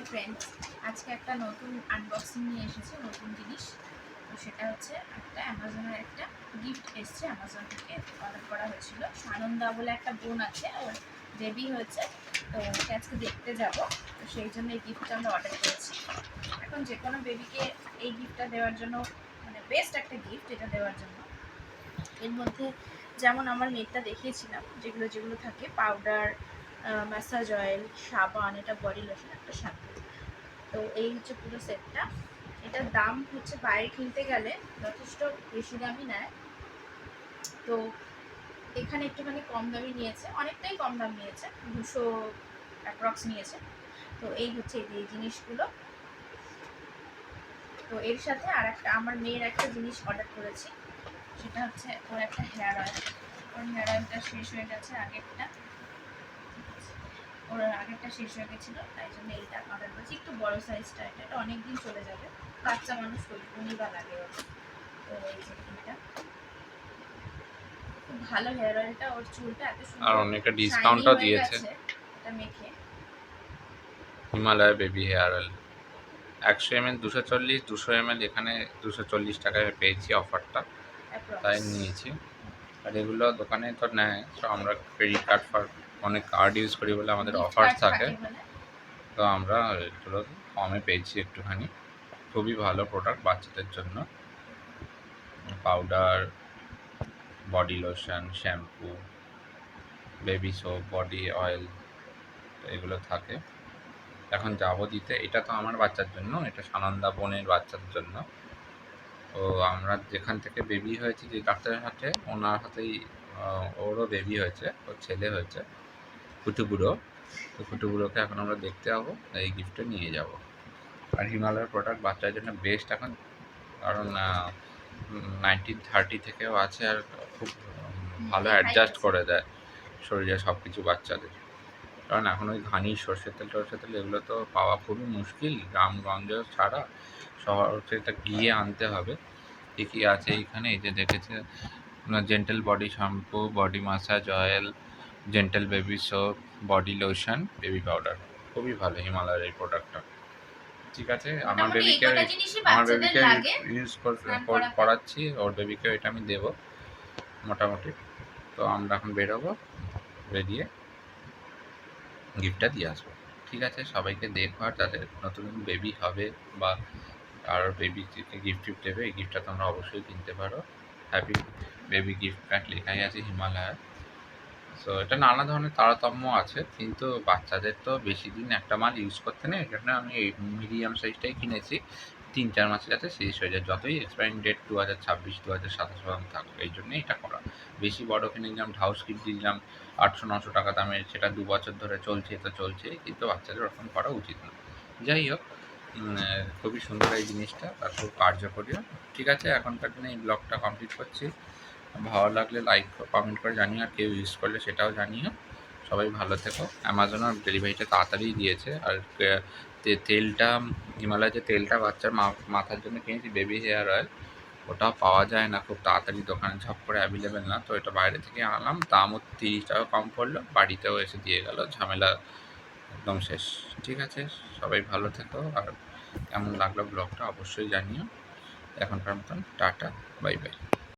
Friends, আজকে একটা নতুন আনবক্সিং নিয়ে এসেছে, নতুন জিনিস। তো সেটা হচ্ছে একটা অ্যামাজনের একটা গিফট এসছে, অ্যামাজন থেকে অর্ডার করা হয়েছিল। সানন্দা বলে একটা বোন আছে, ওর বেবি হয়েছে, তো ওকে আজকে দেখতে যাব। তো সেই জন্য এই গিফটটা আমরা অর্ডার করেছি। এখন যে কোনো বেবিকে এই গিফটটা দেওয়ার জন্য মানে বেস্ট একটা গিফট এটা দেওয়ার জন্য। এর মধ্যে যেমন আমার মেয়েটা দেখিয়েছিলাম যেগুলো যেগুলো থাকে, পাউডার, ম্যাসাজ অয়েল, সাবান, এটা বডি লোশন, একটা শ্যাম্পু। তো এই হচ্ছে পুরো সেটটা। এটার দাম হচ্ছে বাইরে কিনতে গেলে যথেষ্ট বেশি দামই নেয়, তো এখানে একটুখানি কম দামই নিয়েছে, অনেকটাই কম দাম নিয়েছে, 200 অ্যাপ্রক্স নিয়েছে। তো এই হচ্ছে এই জিনিসগুলো। তো এর সাথে আর একটা আমার মেয়ের একটা জিনিস অর্ডার করেছি, সেটা হচ্ছে ওর একটা হেয়ার অয়েল। ওর হেয়ার অয়েলটা শেষ হয়ে গেছে, আগেরটা শেষ হয়ে গেছিলো, তাই জন্য এইটা অর্ডার করেছি। একটু বড় সাইজটা, এটা অনেক দিন চলে যাবে, বাচ্চা মানুষ কতক্ষণই বা লাগে ওর। তো এই যে এটা খুব ভালো হেয়ার অয়েলটা, ওর চুলটা এত সুন্দর আর অনেকটা ডিসকাউন্টও দিয়েছে। এটা মেখে Himalaya baby hair oil 100 ml 240, 200 ml এখানে 240 টাকায় পেয়েছি অফারটা, তাই নিয়েছি। আর এগুলো দোকানে তো নেয়, তো আমরা ক্রেডিট কার্ড অনেক কার্ড ইউজ করি বলে আমাদের অফার থাকে, তো আমরা এগুলো কমে পেয়েছি একটুখানি। খুবই ভালো প্রোডাক্ট বাচ্চাদের জন্য। Powder, body lotion, shampoo, baby soap, body oil, এগুলো থাকে। এখন যাবো দিতে, এটা তো আমার বাচ্চার জন্য, এটা সানন্দা বোনের বাচ্চার জন্য। তো আমরা যেখান থেকে বেবি হয়েছে, যে ডাক্তারের হাতে, ওনার হাতেই ওরও বেবি হয়েছে, ওর ছেলে হয়েছে, কুটুবুড়ো। তো কুটুবুড়োকে এখন আমরা দেখতে যাবো, এই গিফটটা নিয়ে যাব। আর হিমালয়ের প্রোডাক্ট বাচ্চার জন্য বেস্ট এখন, কারণ 1930 থেকেও আছে, আর খুব ভালো অ্যাডজাস্ট করে দেয় শরীরে সব কিছু বাচ্চাদের। কারণ এখন ওই ঘানি সর্ষের তেল এগুলো তো পাওয়া খুবই মুশকিল, গ্রামগঞ্জ ছাড়া শহরে এটা গিয়ে আনতে হবে। কী আছে এইখানে, এই যে দেখেছে, gentle body shampoo, body massage oil, gentle baby soap, body lotion, baby powder. খুবই ভালো হিমালয়ের এই প্রোডাক্টটা। ঠিক আছে, আমার বেবিকে ইউজ করাচ্ছি, ওর বেবিকেও এটা আমি দেবো মোটামুটি। তো আমরা এখন বেরোবো, বেরিয়ে গিফটটা দিয়ে আসবো। ঠিক আছে, সবাইকে দেখো, আর যাদের নতুন বেবি হবে বা আর বেবিকে গিফট দেবে, এই গিফটটা তোমরা অবশ্যই কিনতে পারো। হ্যাপি বেবি গিফট প্যাক লেখাই আছে হিমালয়ার। সো এটা নানা ধরনের তারতম্য আছে, কিন্তু বাচ্চাদের তো বেশি দিন একটা মাল ইউজ করতে নেই, এই জন্য আমি এই মিডিয়াম সাইজটাই কিনেছি। 3-4 মাসে যাতে শেষ হয়ে যায়, যতই এক্সপায়ারিং ডেট 2026, 2027 পর্যন্ত থাকুক, এই জন্যই এটা করা। বেশি বড় কিনে দিলাম, ঢাউস কিট দিয়ে দিলাম 800-900 টাকা দামের, সেটা 2 বছর ধরে চলছে, তো চলছে, কিন্তু বাচ্চাদের ওরকম করা উচিত না। যাই হোক, খুবই সুন্দর এই জিনিসটা, আর খুব কার্যকরীও। ঠিক আছে, এখনকার দিনে এই ব্লগটা কমপ্লিট করছি। ভালো লাগলে লাইক কমেন্ট করে জানিও, আর কেউ ইউজ করলে সেটাও জানিও। সবাই ভালো থেকো। অ্যামাজনের ডেলিভারিটা তাড়াতাড়ি দিয়েছে। আর তেলটা, হিমালয়ের যে তেলটা বাচ্চার মাথার জন্য কিনেছি, বেবি হেয়ার অয়েল, ওটাও পাওয়া যায় না খুব তাড়াতাড়ি, দোকানে ঝপ করে অ্যাভেলেবেল না, তো এটা বাইরে থেকে আনলাম, দামও 30 টাকা কম পড়লো, বাড়িতেও এসে দিয়ে গেল, ঝামেলা একদম শেষ। ঠিক আছে, সবাই ভালো থেকো, আর কেমন লাগলো ব্লগটা অবশ্যই জানিও। এখনকার মতন টাটা, বাই বাই।